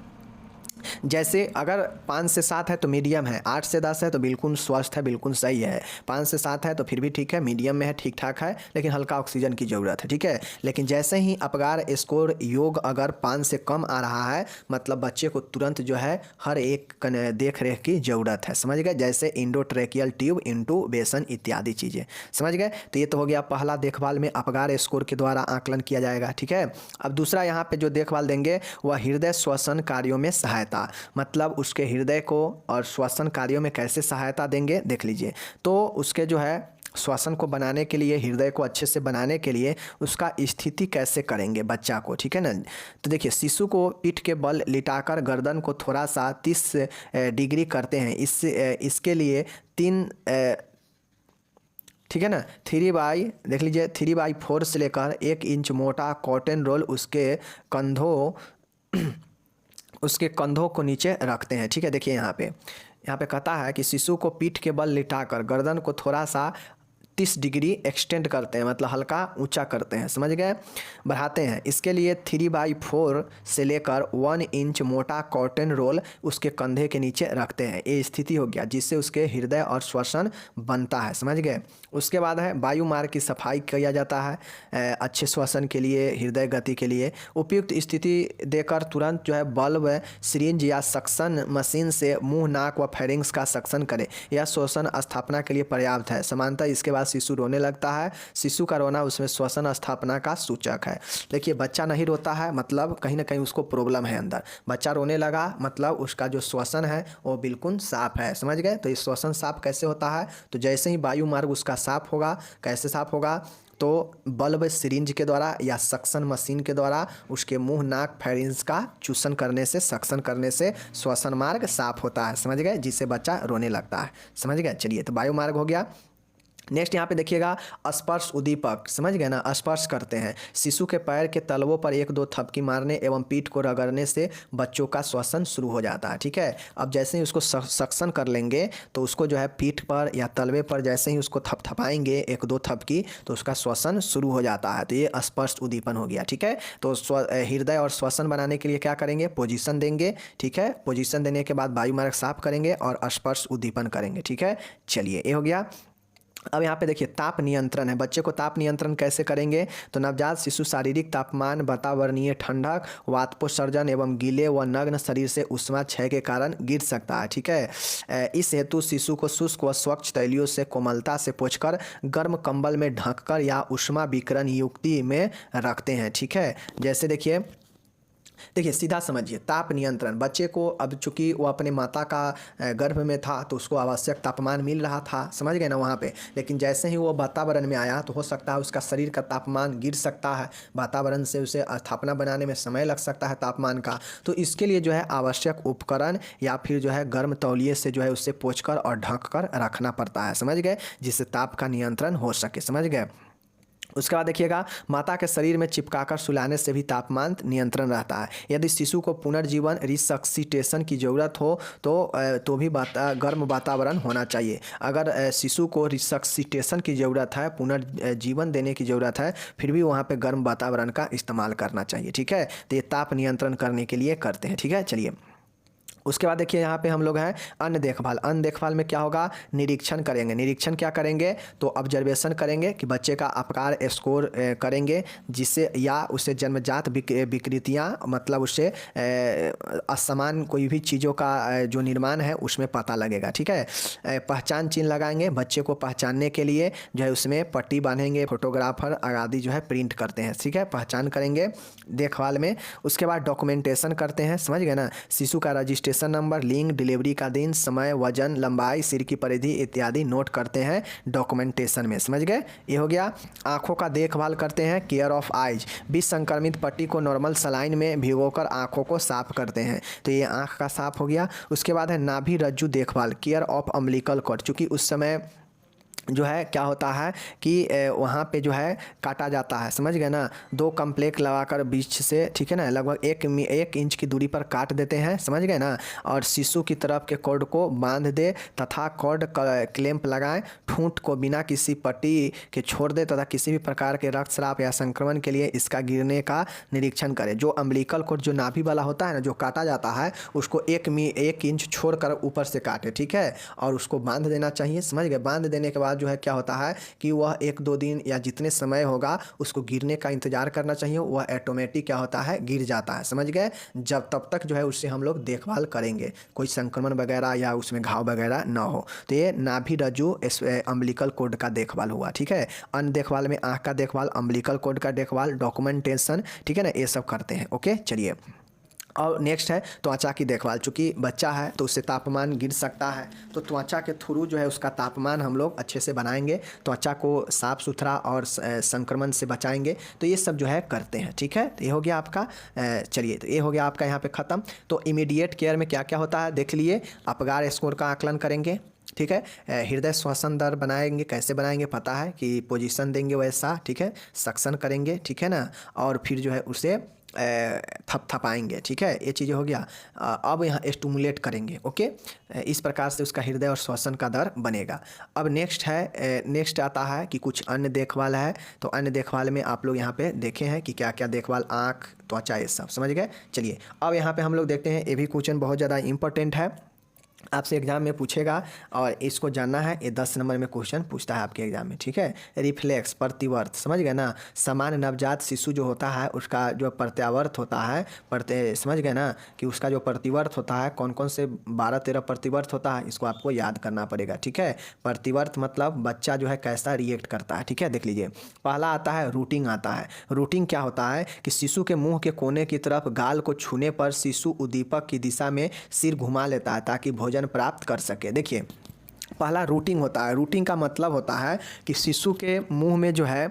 जैसे अगर 5 से 7 है तो मीडियम है, 8 से 10 है तो बिल्कुल स्वस्थ है, बिल्कुल सही है, 5 से 7 है तो फिर भी ठीक है, मीडियम में है, ठीक ठाक है, लेकिन हल्का ऑक्सीजन की ज़रूरत है। ठीक है। लेकिन जैसे ही अपगार स्कोर योग अगर 5 से कम आ रहा है मतलब बच्चे को तुरंत जो है हर एक देख रेख की ज़रूरत है। समझ गए। जैसे इंडोट्रेकियल ट्यूब इंटूबेशन इत्यादि चीज़ें। समझ गए। तो ये तो हो गया पहला देखभाल में अपगार स्कोर के द्वारा आकलन किया जाएगा। ठीक है। अब दूसरा यहाँ पे जो देखभाल देंगे वह हृदय श्वसन कार्यों में सहायता, मतलब उसके हृदय को और श्वसन कार्यों में कैसे सहायता देंगे देख लीजिए। तो उसके जो है श्वसन को बनाने के लिए, हृदय को अच्छे से बनाने के लिए उसका स्थिति कैसे करेंगे बच्चा को। ठीक है ना। तो देखिए शिशु को पीठ के बल लिटाकर गर्दन को थोड़ा सा 30 डिग्री करते हैं। इसके लिए 3 ठीक है ना 3/, देख लीजिए 3/4 से लेकर 1 इंच मोटा कॉटन रोल उसके कंधों को नीचे रखते हैं। ठीक है। देखिए यहाँ पे कहता है कि शिशु को पीठ के बल लिटाकर गर्दन को थोड़ा सा 30 डिग्री एक्सटेंड करते हैं, मतलब हल्का ऊंचा करते हैं। समझ गए। बढ़ाते हैं। इसके लिए 3/4 से लेकर 1 इंच मोटा कॉटन रोल उसके कंधे के नीचे रखते हैं। ये स्थिति हो गया जिससे उसके हृदय और श्वसन बनता है। समझ गए। उसके बाद है वायु मार्ग की सफाई किया जाता है अच्छे श्वसन के लिए, हृदय गति के लिए। उपयुक्त स्थिति देकर तुरंत जो है बल्ब, सिरिंज या सक्शन मशीन से मुंह, नाक व फेरिंग्स का सक्शन करें। यह श्वसन स्थापना के लिए पर्याप्त है। समानतः इसके बाद शिशु रोने लगता है। शिशु का रोना उसमें श्वसन स्थापना का सूचक है। देखिए बच्चा नहीं रोता है मतलब कहीं ना कहीं उसको प्रॉब्लम है अंदर। बच्चा रोने लगा मतलब उसका जो श्वसन है वो बिल्कुल साफ है। समझ गए। तो इस श्वसन साफ कैसे होता है, तो जैसे ही वायु मार्ग उसका साफ होगा, कैसे साफ होगा, तो बल्ब, सिरिंज के द्वारा या सक्शन मशीन के द्वारा उसके मुंह, नाक, फेरिंग्स का चूसन करने से, सक्शन करने से श्वसन मार्ग साफ होता है। समझ गए। जिससे बच्चा रोने लगता है। समझ गए। चलिए तो वायु मार्ग हो गया। नेक्स्ट यहाँ पे देखिएगा स्पर्श उद्दीपक। समझ गए ना। स्पर्श करते हैं। शिशु के पैर के तलवों पर 1-2 थपकी मारने एवं पीठ को रगड़ने से बच्चों का श्वसन शुरू हो जाता है। ठीक है। अब जैसे ही उसको सक्शन कर लेंगे तो उसको जो है पीठ पर या तलवे पर जैसे ही उसको थपथपाएंगे 1-2 थपकी तो उसका श्वसन शुरू हो जाता है। तो ये स्पर्श उद्दीपन हो गया। ठीक है। तो हृदय और श्वसन बनाने के लिए क्या करेंगे, पोजीशन देंगे। ठीक है। पोजीशन देने के बाद वायु मार्ग साफ करेंगे और स्पर्श उद्दीपन करेंगे। ठीक है। चलिए ये हो गया। अब यहाँ पे देखिए ताप नियंत्रण है। बच्चे को ताप नियंत्रण कैसे करेंगे, तो नवजात शिशु शारीरिक तापमान, वातावरणीय ठंडक, वाष्पोत्सर्जन एवं गीले व नग्न शरीर से उष्मा क्षय के कारण गिर सकता है। ठीक है। इस हेतु शिशु को शुष्क व स्वच्छ तैलियों से कोमलता से पोंछकर गर्म कंबल में ढककर या उष्मा विकिरण युक्ति में रखते हैं। ठीक है। जैसे देखिए सीधा समझिए ताप नियंत्रण। बच्चे को अब चूंकि वो अपने माता का गर्भ में था तो उसको आवश्यक तापमान मिल रहा था। समझ गए ना वहाँ पे। लेकिन जैसे ही वो वातावरण में आया तो हो सकता है उसका शरीर का तापमान गिर सकता है, वातावरण से उसे स्थापना बनाने में समय लग सकता है तापमान का। तो इसके लिए जो है आवश्यक उपकरण या फिर जो है गर्म तौलिए से जो है उससे पोंछकर और ढक कर रखना पड़ता है। समझ गए। जिससे ताप का नियंत्रण हो सके। समझ गए। उसके बाद देखिएगा माता के शरीर में चिपकाकर सुलाने से भी तापमान नियंत्रण रहता है। यदि शिशु को पुनर्जीवन रिसक्सिटेशन की ज़रूरत हो तो भी गर्म वातावरण होना चाहिए। अगर शिशु को रिसक्सिटेशन की ज़रूरत है, पुनर्जीवन देने की ज़रूरत है, फिर भी वहाँ पे गर्म वातावरण का इस्तेमाल करना चाहिए। ठीक है। तो ये ताप नियंत्रण करने के लिए करते हैं। ठीक है। चलिए उसके बाद देखिए यहाँ पे हम लोग हैं अन्य देखभाल। अन्य देखभाल में क्या होगा, निरीक्षण करेंगे। निरीक्षण क्या करेंगे, तो ऑब्जर्वेशन करेंगे कि बच्चे का आकार स्कोर करेंगे, जिससे या उसे जन्मजात विकृतियाँ मतलब उससे असमान कोई भी चीज़ों का जो निर्माण है उसमें पता लगेगा। ठीक है, पहचान चिन्ह लगाएंगे बच्चे को पहचानने के लिए, जो है उसमें पट्टी बांधेंगे, फोटोग्राफर आदि जो है प्रिंट करते हैं। ठीक है, पहचान करेंगे देखभाल में। उसके बाद डॉक्यूमेंटेशन करते हैं, समझ गए ना। शिशु का रजिस्ट्रेशन नंबर, लिंग, डिलीवरी का दिन, समय, वजन, लंबाई, सिर की परिधि इत्यादि नोट करते हैं डॉक्यूमेंटेशन में, समझ गए। ये हो गया। आँखों का देखभाल करते हैं, केयर ऑफ आइज। विष संक्रमित पट्टी को नॉर्मल सलाइन में भिगोकर आँखों को साफ करते हैं, तो ये आँख का साफ हो गया। उसके बाद है नाभि रज्जु देखभाल, केयर ऑफ अम्बिलिकल कॉर्ड। चूँकि उस समय जो है क्या होता है कि वहाँ पे जो है काटा जाता है, समझ गए ना। 2 कम्प्लेक लगाकर बीच से, ठीक है ना, लगभग 1 इंच की दूरी पर काट देते हैं, समझ गए ना। और शिशु की तरफ के कॉर्ड को बांध दे तथा कॉर्ड क्लैंप लगाएं। ठूंठ को बिना किसी पट्टी के छोड़ दे तथा किसी भी प्रकार के रक्तस्राव या संक्रमण के लिए इसका गिरने का निरीक्षण करें। जो अम्बिलिकल कॉर्ड जो नाभि वाला होता है ना, जो काटा जाता है, उसको 1 इंच छोड़कर ऊपर से काटे, ठीक है, और उसको बांध देना चाहिए, समझ गए। बांध देने के बाद जो है क्या होता है कि वह 1-2 दिन या जितने समय होगा उसको गिरने का इंतजार करना चाहिए, वह ऑटोमेटिक क्या होता है, गिर जाता है, समझ गए। जब तब तक जो है उससे हम लोग देखभाल करेंगे, कोई संक्रमण वगैरह या उसमें घाव वगैरह ना हो। तो ये नाभि रज्जु अम्बिलिकल कॉर्ड का देखभाल हुआ, ठीक है। अन्य देखभाल में आँख का देखभाल, अम्बिलिकल कॉर्ड का देखभाल, डॉक्यूमेंटेशन, ठीक है ना, ये सब करते हैं। ओके, चलिए। और नेक्स्ट है त्वचा की देखभाल। चूँकि बच्चा है तो उससे तापमान गिर सकता है, तो त्वचा के थ्रू जो है उसका तापमान हम लोग अच्छे से बनाएंगे, त्वचा को साफ़ सुथरा और संक्रमण से बचाएंगे। तो ये सब जो है करते हैं, ठीक है। तो ये हो गया आपका, चलिए, तो ये हो गया आपका यहाँ पे ख़त्म। तो इमीडिएट केयर में क्या क्या होता है देख लिए। अपगार स्कोर का आकलन करेंगे, ठीक है। हृदय श्वसन दर बनाएंगे, कैसे बनाएंगे पता है कि पोजीशन देंगे वैसा, ठीक है, सक्शन करेंगे, ठीक है ना, और फिर जो है उसे थपथपाएंगे, ठीक है। ये चीज़ें हो गया। अब यहाँ स्टिमुलेट करेंगे, ओके। इस प्रकार से उसका हृदय और श्वसन का दर बनेगा। अब नेक्स्ट आता है कि कुछ अन्य देखभाल है। तो अन्य देखभाल में आप लोग यहाँ पे देखे हैं कि क्या क्या देखभाल, आँख, त्वचा, ये सब, समझ गए। चलिए, अब यहाँ पे हम लोग देखते हैं, ये भी क्वेश्चन बहुत ज़्यादा इंपॉर्टेंट है, आपसे एग्जाम में पूछेगा और इसको जानना है। ये 10 नंबर में क्वेश्चन पूछता है आपके एग्जाम में, ठीक है। रिफ्लेक्स, प्रतिवर्त, समझ गए ना। सामान्य नवजात शिशु जो होता है उसका जो प्रत्यावर्त होता है, समझ गए ना, कि उसका जो प्रतिवर्त होता है, कौन कौन से 12-13 प्रतिवर्त होता है, इसको आपको याद करना पड़ेगा, ठीक है। प्रतिवर्त मतलब बच्चा जो है कैसा रिएक्ट करता है, ठीक है। देख लीजिए, पहला आता है रूटिंग आता है। रूटिंग क्या होता है कि शिशु के मुँह के कोने की तरफ गाल को छूने पर शिशु उद्दीपक की दिशा में सिर घुमा लेता है ताकि भोजन प्राप्त कर सके। देखिए, पहला रूटिंग होता है। रूटिंग का मतलब होता है कि शिशु के मुंह में जो है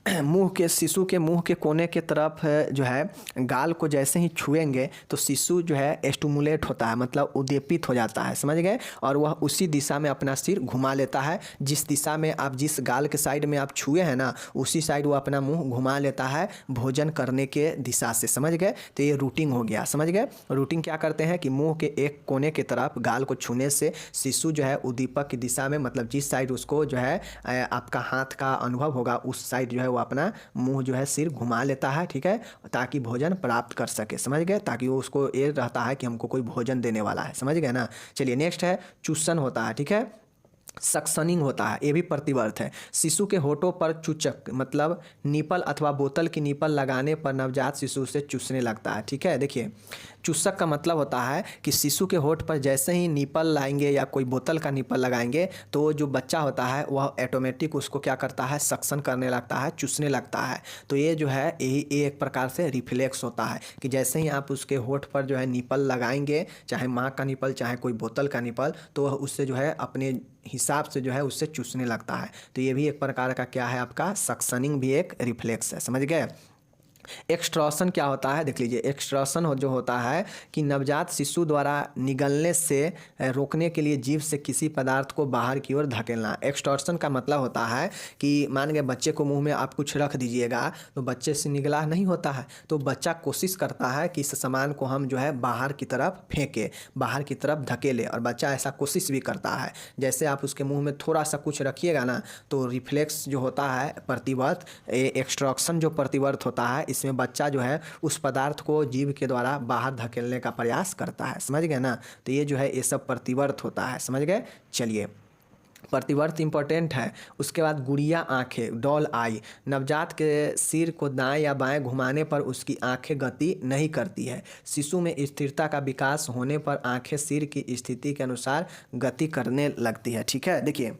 शिशु के मुंह के कोने के तरफ जो है गाल को जैसे ही छुएंगे तो शिशु जो है स्टिमुलेट होता है, मतलब उद्दीपित हो जाता है, समझ गए। और वह उसी दिशा में अपना सिर घुमा लेता है। जिस दिशा में आप, जिस गाल के साइड में आप छुए हैं ना, उसी साइड वो अपना मुंह घुमा लेता है भोजन करने के दिशा से, समझ गए। तो ये रूटिंग हो गया, समझ गए। रूटिंग क्या करते हैं कि मुँह के एक कोने की तरफ गाल को छूने से शिशु जो है उद्दीपक की दिशा में, मतलब जिस साइड उसको जो है आपका हाथ का अनुभव होगा, उस साइड जो है वो अपना मुंह जो है सिर घुमा लेता है, ठीक है, ताकि भोजन प्राप्त कर सके, समझ गए। ताकि वो उसको ये रहता है कि हमको कोई भोजन देने वाला है, समझ गए ना। चलिए, नेक्स्ट है चूसन होता है, ठीक है। सक्शनिंग होता है, ये भी प्रतिवर्त है। शिशु के होठों पर चूचक मतलब निपल अथवा बोतल की निपल लगाने पर नवजात शिशु उसे चूसने लगता है, ठीक है। देखिए, चूसक का मतलब होता है कि शिशु के होठ पर जैसे ही निपल लाएंगे या कोई बोतल का निपल लगाएंगे तो जो बच्चा होता है वह ऑटोमेटिक उसको क्या करता है, सक्शन करने लगता है, चूसने लगता है। तो ये जो है ये एक प्रकार से रिफ्लेक्स होता है कि जैसे ही आप उसके होठ पर जो है निपल लगाएंगे, चाहे माँ का निपल चाहे कोई बोतल का निपल, तो वह उससे जो है अपने हिसाब से जो है उससे चूसने लगता है। तो ये भी एक प्रकार का क्या है, आपका सक्शनिंग भी एक रिफ्लेक्स है, समझ गए। एक्सट्रॉशन क्या होता है देख लीजिए। एक्सट्रॉशन जो होता है कि नवजात शिशु द्वारा निगलने से रोकने के लिए जीभ से किसी पदार्थ को बाहर की ओर धकेलना। एक्सट्रॉशन का मतलब होता है कि मान गए बच्चे को मुंह में आप कुछ रख दीजिएगा तो बच्चे से निगला नहीं होता है, तो बच्चा कोशिश करता है कि इस सामान को हम जो है बाहर की तरफ फेंके, बाहर की तरफ धकेले, और बच्चा ऐसा कोशिश भी करता है। जैसे आप उसके मुँह में थोड़ा सा कुछ रखिएगा ना, तो रिफ्लेक्स जो होता है प्रतिवर्त, एक्सट्रॉक्शन जो प्रतिवर्त होता है, इसमें बच्चा जो है उस पदार्थ को जीभ के द्वारा बाहर धकेलने का प्रयास करता है। समझ गए ना। तो ये जो है ये सब प्रतिवर्त होता है। समझ गए। चलिए, प्रतिवर्त इंपॉर्टेंट है। उसके बाद गुड़िया आंखें, डॉल आई। नवजात के सिर को दाएं या बाएं घुमाने पर उसकी आंखें गति नहीं करती है। शिशु में स्थिरता का विकास होने पर आंखें सिर की स्थिति के अनुसार गति करने लगती है। ठीक है। देखिए,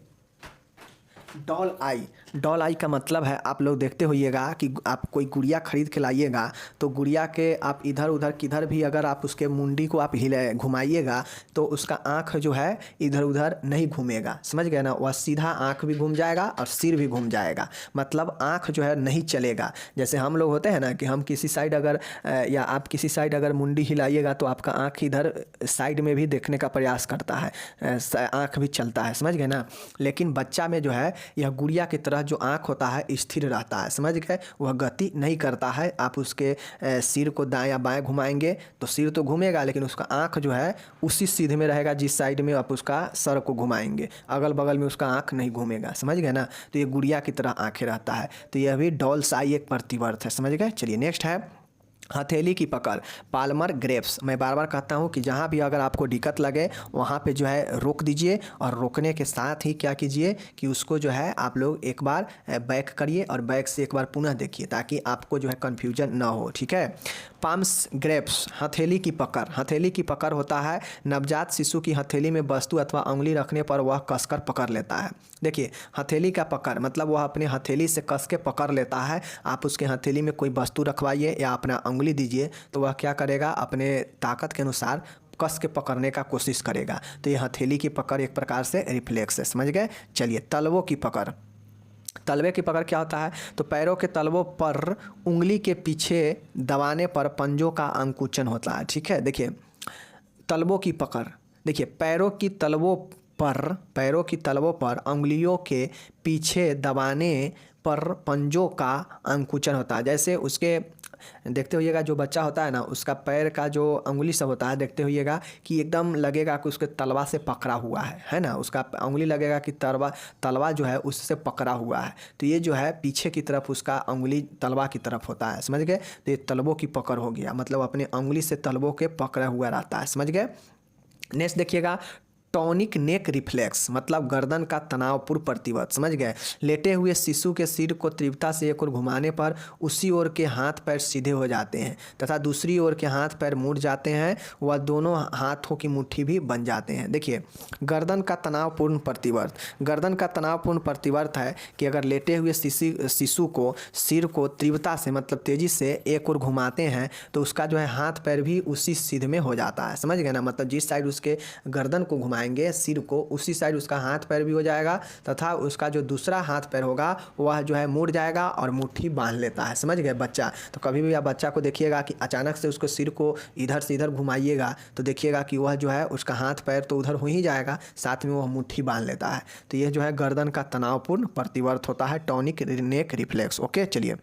डॉल आई, डॉल आई का मतलब है, आप लोग देखते होइएगा कि आप कोई गुड़िया खरीद के लाइएगा तो गुड़िया के आप इधर उधर किधर भी अगर आप उसके मुंडी को आप हिले घुमाइएगा तो उसका आँख जो है इधर उधर नहीं घूमेगा। समझ गए ना। वह सीधा आँख भी घूम जाएगा और सिर भी घूम जाएगा, मतलब आँख जो है नहीं चलेगा। जैसे हम लोग होते हैं ना कि हम किसी साइड अगर या आप किसी साइड अगर मुंडी हिलाइएगा तो आपका आँख इधर साइड में भी देखने का प्रयास करता है, आँख भी चलता है। समझ गए ना। लेकिन बच्चा में जो है यह गुड़िया की तरह जो आँख होता है स्थिर रहता है। समझ गए। वह गति नहीं करता है। आप उसके सिर को दाएं या बाएं घुमाएंगे तो सिर तो घूमेगा लेकिन उसका आँख जो है उसी सीधे में रहेगा जिस साइड में आप उसका सर को घुमाएंगे, अगल बगल में उसका आँख नहीं घूमेगा। समझ गए ना। तो ये गुड़िया की तरह आँखें रहता है। तो यह भी डॉल्स आई एक प्रतिवर्त है। समझ गए। चलिए, नेक्स्ट है हथेली की पकड़, पाल्मर ग्रेप्स। मैं बार बार कहता हूँ कि जहाँ भी अगर आपको दिक्कत लगे वहाँ पे जो है रोक दीजिए और रोकने के साथ ही क्या कीजिए कि उसको जो है आप लोग एक बार बैक करिए और बैक से एक बार पुनः देखिए ताकि आपको जो है कन्फ्यूजन ना हो। ठीक है। पाम्स ग्रेप्स, हथेली की पकड़। हथेली की पकड़ होता है नवजात शिशु की हथेली में वस्तु अथवा उंगली रखने पर वह कसकर पकड़ लेता है। देखिए, हथेली का पकड़ मतलब वह अपने हथेली से कस के पकड़ लेता है। आप उसके हथेली में कोई वस्तु रखवाइए या अपना उंगली दीजिए तो वह क्या करेगा, अपने ताकत के अनुसार कस के पकड़ने का कोशिश करेगा। तो ये हथेली की पकड़ एक प्रकार से रिफ्लेक्स है। समझ गए। चलिए, तलवों की पकड़। तलवे की पकड़ क्या होता है, तो पैरों के तलवों पर उंगली के पीछे दबाने पर पंजों का अंकुचन होता है। ठीक है। देखिए, तलवों की पकड़, देखिए पैरों की तलवों पर उंगलियों के पीछे दबाने पर पंजों का अंकुचन होता है। जैसे उसके देखते होइएगा जो बच्चा होता है ना उसका पैर का जो उंगली सब होता है देखते होइएगा कि एकदम लगेगा कि उसके तलवा से पकड़ा हुआ है ना। उसका उंगली लगेगा कि तलवा जो है उससे पकड़ा हुआ है। तो ये जो है पीछे की तरफ उसका उंगली तलवा की तरफ होता है। समझ गए। तो ये तलवों की पकड़ हो गया, मतलब अपने उंगली से तलवों के पकड़ा हुआ रहता है। समझ गए। नेक्स्ट देखिएगा, टॉनिक नेक रिफ्लेक्स मतलब गर्दन का तनावपूर्ण प्रतिवर्त। समझ गए। लेटे हुए शिशु के सिर को तीव्रता से एक ओर घुमाने पर उसी ओर के हाथ पैर सीधे हो जाते हैं तथा दूसरी ओर के हाथ पैर मुड़ जाते हैं, वह दोनों हाथों की मुट्ठी भी बन जाते हैं। देखिए, गर्दन का तनावपूर्ण प्रतिवर्त, गर्दन का तनावपूर्ण प्रतिवर्त है कि अगर लेटे हुए शिशु को सिर को तीव्रता से मतलब तेजी से एक ओर घुमाते हैं तो उसका जो है हाथ पैर भी उसी सीध में हो जाता है। समझ गए ना। मतलब जिस साइड उसके गर्दन को घुमाएंगे सिर को उसी साइड उसका हाथ पैर भी हो जाएगा तथा उसका जो दूसरा हाथ पैर होगा वह जो है मुड़ जाएगा और मुट्ठी बांध लेता है। समझ गए। बच्चा तो कभी भी आप बच्चा को देखिएगा कि अचानक से उसको सिर को इधर से इधर घुमाइएगा तो देखिएगा कि वह जो है उसका हाथ पैर तो उधर हो ही जाएगा, साथ में वह मुट्ठी बांध लेता है। तो यह जो है गर्दन का तनावपूर्ण प्रतिवर्त होता है, टॉनिक नेक रिफ्लेक्स। ओके। चलिए,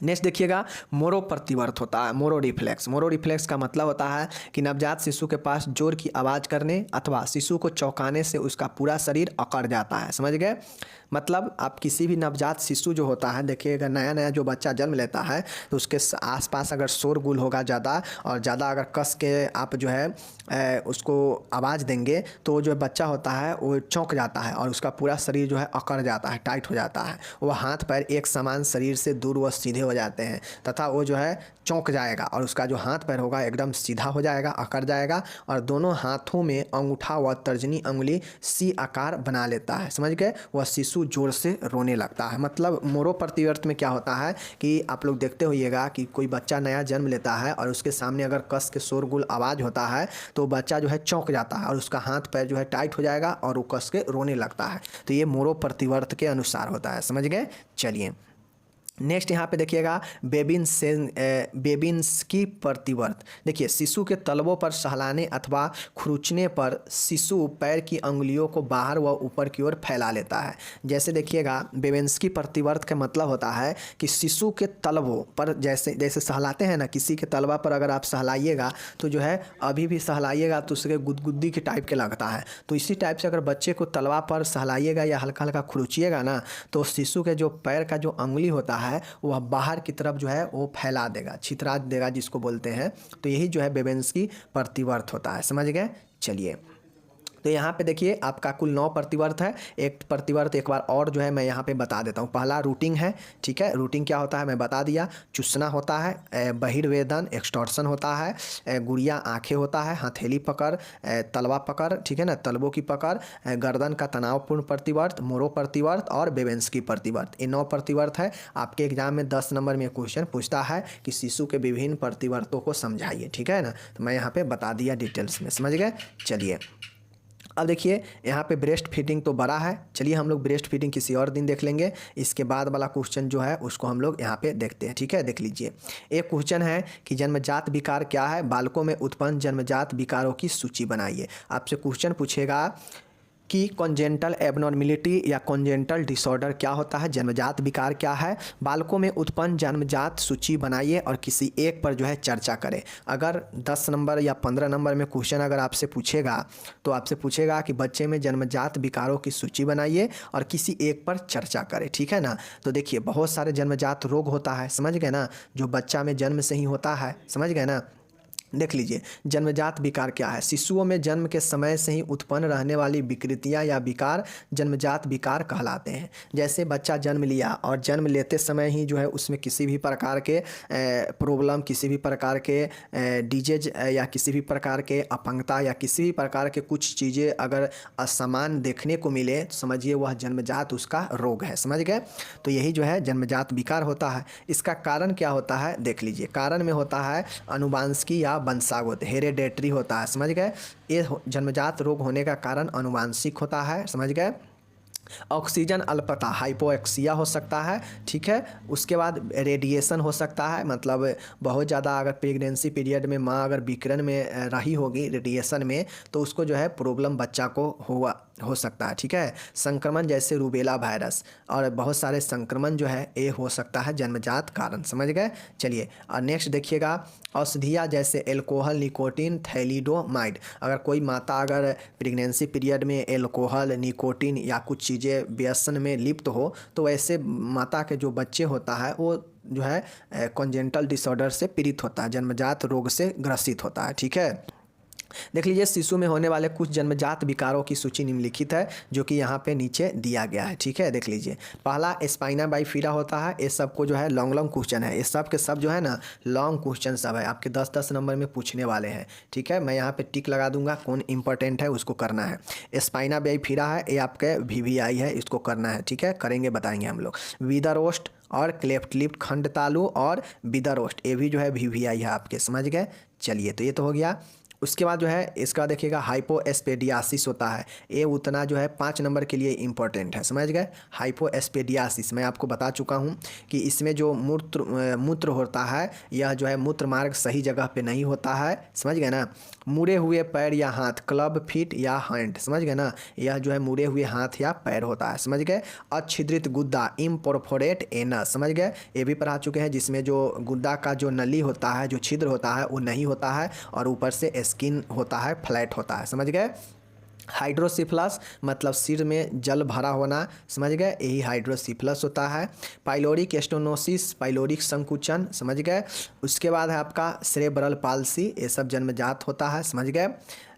नेक्स्ट देखिएगा, मोरो प्रतिवर्त होता है, मोरो रिफ्लेक्स। मोरो रिफ्लेक्स का मतलब होता है कि नवजात शिशु के पास जोर की आवाज़ करने अथवा शिशु को चौंकाने से उसका पूरा शरीर अकड़ जाता है। समझ गए। मतलब आप किसी भी नवजात शिशु जो होता है देखिएगा, नया नया जो बच्चा जन्म लेता है तो उसके आसपास अगर शोरगुल होगा ज़्यादा और ज़्यादा अगर कस के आप जो है उसको आवाज़ देंगे तो जो बच्चा होता है वो चौंक जाता है और उसका पूरा शरीर जो है अकड़ जाता है, टाइट हो जाता है। वह हाथ पैर एक समान शरीर से दूर व सीधे हो जाते हैं तथा वो जो है चौंक जाएगा और उसका जो हाथ पैर होगा एकदम सीधा हो जाएगा, अकड़ जाएगा और दोनों हाथों में अंगूठा व तर्जनी उंगली सी आकार बना लेता है। समझ गए। वह शिशु जोर से रोने लगता है। मतलब मोरो प्रतिवर्त में क्या होता है कि आप लोग देखते होइएगा कि कोई बच्चा नया जन्म लेता है और उसके सामने अगर कस के शोरगुल आवाज़ होता है तो बच्चा जो है चौंक जाता है और उसका हाथ पैर जो है टाइट हो जाएगा और वो कस के रोने लगता है। तो ये मोरो प्रतिवर्त के अनुसार होता है। समझ गए। चलिए, नेक्स्ट यहाँ पे देखिएगा, बेबिन्स्की प्रतिवर्त। देखिए, शिशु के तलवों पर सहलाने अथवा खुरचने पर शिशु पैर की अंगुलियों को बाहर व ऊपर की ओर फैला लेता है। जैसे देखिएगा, बेबिन्स्की प्रतिवर्त का मतलब होता है कि शिशु के तलवों पर जैसे सहलाते हैं ना, किसी के तलवा पर अगर आप सहलाइएगा तो जो है अभी भी सहलाइएगा तो उसके गुदगुदी के टाइप के लगता है। तो इसी टाइप से अगर बच्चे को तलवा पर सहलाइएगा या हल्का हल्का खुरचिएगा ना तो शिशु के जो पैर का जो अंगुली होता है है वह बाहर की तरफ जो है वो फैला देगा, छितरा देगा जिसको बोलते हैं। तो यही जो है बेबेंस्की प्रतिवर्त होता है, समझ गए। चलिए, तो यहाँ पे देखिए आपका कुल 9 प्रतिवर्त है। एक प्रतिवर्त एक बार और जो है मैं यहाँ पे बता देता हूँ। पहला रूटिंग है, ठीक है। रूटिंग क्या होता है मैं बता दिया। चूसना होता है, बहिर्वेदन एक्सटॉर्शन होता है, गुड़िया आंखें होता है, हथेली पकड़, तलवा पकड़, ठीक है ना, तलवों की पकड़, गर्दन का तनावपूर्ण प्रतिवर्त, मोरो प्रतिवर्त और बेबेंस्की प्रतिवर्त। ये 9 प्रतिवर्त है। आपके एग्जाम में 10 नंबर में क्वेश्चन पूछता है कि शिशु के विभिन्न प्रतिवर्तों को समझाइए, ठीक है ना। तो मैं यहाँ पे बता दिया डिटेल्स में, समझ गए। चलिए, अब देखिए यहाँ पे ब्रेस्ट फीडिंग तो बड़ा है। चलिए हम लोग ब्रेस्ट फीडिंग किसी और दिन देख लेंगे। इसके बाद वाला क्वेश्चन जो है उसको हम लोग यहाँ पे देखते हैं, ठीक है। देख लीजिए, एक क्वेश्चन है कि जन्मजात विकार क्या है, बालकों में उत्पन्न जन्मजात विकारों की सूची बनाइए। आपसे क्वेश्चन पूछेगा कि कॉन्जेंटल एबनॉर्मेलिटी या कॉन्जेंटल डिसऑर्डर क्या होता है, जन्मजात विकार क्या है, बालकों में उत्पन्न जन्मजात सूची बनाइए और किसी एक पर जो है चर्चा करें। अगर 10 नंबर या 15 नंबर में क्वेश्चन अगर आपसे पूछेगा तो आपसे पूछेगा कि बच्चे में जन्मजात विकारों की सूची बनाइए और किसी एक पर चर्चा करें, ठीक है ना। तो देखिए बहुत सारे जन्मजात रोग होता है, समझ गए ना, जो बच्चा में जन्म से ही होता है, समझ गए ना। देख लीजिए जन्मजात विकार क्या है। शिशुओं में जन्म के समय से ही उत्पन्न रहने वाली विकृतियां या विकार जन्मजात विकार कहलाते हैं। जैसे बच्चा जन्म लिया और जन्म लेते समय ही जो है उसमें किसी भी प्रकार के प्रॉब्लम, किसी भी प्रकार के डिजीज या किसी भी प्रकार के अपंगता या किसी भी प्रकार के कुछ चीज़ें अगर असमान देखने को मिले तो समझिए वह जन्मजात उसका रोग है, समझ गए। तो यही जो है जन्मजात विकार होता है। इसका कारण क्या होता है देख लीजिए। कारण में होता है अनुवांशिकी या वंशागत, हेरेडेटरी होता है, समझ गए। ये जन्मजात रोग होने का कारण अनुवांशिक होता है, समझ गए। ऑक्सीजन अल्पता हाइपोएक्सिया हो सकता है, ठीक है। उसके बाद रेडिएशन हो सकता है, मतलब बहुत ज़्यादा अगर प्रेगनेंसी पीरियड में माँ अगर विकिरण में रही होगी रेडिएशन में तो उसको जो है प्रॉब्लम बच्चा को हो सकता है, ठीक है। संक्रमण जैसे रूबेला वायरस और बहुत सारे संक्रमण जो है ये हो सकता है जन्मजात कारण, समझ गए। चलिए और नेक्स्ट देखिएगा, औषधियाँ जैसे एल्कोहल, निकोटीन, थैलिडोमाइड। अगर कोई माता अगर प्रेगनेंसी पीरियड में एल्कोहल, निकोटीन या कुछ चीज़ें व्यसन में लिप्त हो तो ऐसे माता के जो बच्चे होता है वो जो है कॉन्जेंटल डिसऑर्डर से पीड़ित होता है, जन्मजात रोग से ग्रसित होता है, ठीक है। देख लीजिए शिशु में होने वाले कुछ जन्मजात विकारों की सूची निम्नलिखित है जो कि यहाँ पे नीचे दिया गया है, ठीक है। देख लीजिए पहला स्पाइना बाइफिरा होता है। ये सब को जो है लॉन्ग क्वेश्चन है, ये सब के सब जो है ना लॉन्ग क्वेश्चन सब है, आपके 10-10 नंबर में पूछने वाले हैं, ठीक है। मैं यहाँ पे टिक लगा दूंगा, कौन इंपॉर्टेंट है उसको करना है। स्पाइना बाइफिरा है, ये आपके VVI है, इसको करना है, ठीक है। करेंगे बताएंगे हम लोग। विदारोस्ट और क्लेफ्ट लिप्ट खंड तालु और विदारोस्ट ये भी जो है VVI है आपके, समझ गए। चलिए तो ये तो हो गया। उसके बाद जो है इसका देखिएगा हाइपोएस्पेडियासिस होता है। ये उतना जो है 5 नंबर के लिए इम्पोर्टेंट है, समझ गए। हाइपोएस्पेडियासिस मैं आपको बता चुका हूँ कि इसमें जो मूत्र होता है यह जो है मूत्र मार्ग सही जगह पे नहीं होता है, समझ गए ना। मुड़े हुए पैर या हाथ, क्लब फीट या हैंड, समझ गए ना। यह जो है मुड़े हुए हाथ या पैर होता है, समझ गए। अच्छिद्रित गुद्दा, इम्परफोरेट एनस, समझ गए। ये भी पढ़ा चुके हैं, जिसमें जो गुद्दा का जो नली होता है, जो छिद्र होता है वो नहीं होता है और ऊपर से स्किन होता है, फ्लैट होता है, समझ गए। हाइड्रोसिफलस मतलब सिर में जल भरा होना, समझ गए, यही हाइड्रोसिफलस होता है। पाइलोरिक स्टेनोसिस, पाइलोरिक संकुचन, समझ गए। उसके बाद है आपका सेरेब्रल पाल्सी, ये सब जन्मजात होता है, समझ गए।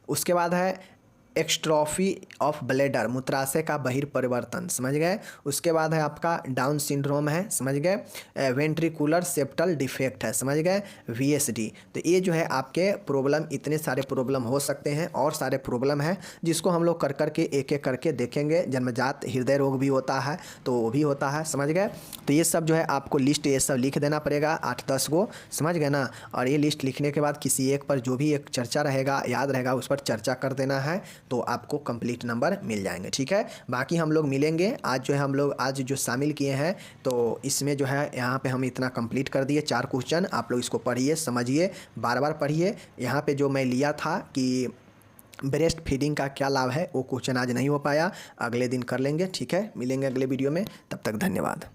उसके बाद है एक्स्ट्रॉफी ऑफ ब्लैडर, मूत्राशय का बहिर्परिवर्तन, समझ गए। उसके बाद है आपका डाउन सिंड्रोम है, समझ गए। वेंट्रिकुलर सेप्टल डिफेक्ट है, समझ गए, VSD। तो ये जो है आपके प्रॉब्लम, इतने सारे प्रॉब्लम हो सकते हैं और सारे प्रॉब्लम है जिसको हम लोग कर करके एक एक करके देखेंगे। जन्मजात हृदय रोग भी होता है तो वो भी होता है, समझ गए। तो ये सब जो है आपको लिस्ट ये सब लिख देना पड़ेगा 8-10 गो, समझ गए ना। और ये लिस्ट लिखने के बाद किसी एक पर जो भी एक चर्चा रहेगा, याद रहेगा, उस पर चर्चा कर देना है तो आपको कंप्लीट नंबर मिल जाएंगे, ठीक है। बाकी हम लोग मिलेंगे आज जो है, हम लोग आज जो शामिल किए हैं तो इसमें जो है यहाँ पे हम इतना कंप्लीट कर दिए 4 क्वेश्चन। आप लोग इसको पढ़िए, समझिए, बार बार पढ़िए। यहाँ पे जो मैं लिया था कि ब्रेस्ट फीडिंग का क्या लाभ है वो क्वेश्चन आज नहीं हो पाया, अगले दिन कर लेंगे, ठीक है। मिलेंगे अगले वीडियो में, तब तक धन्यवाद।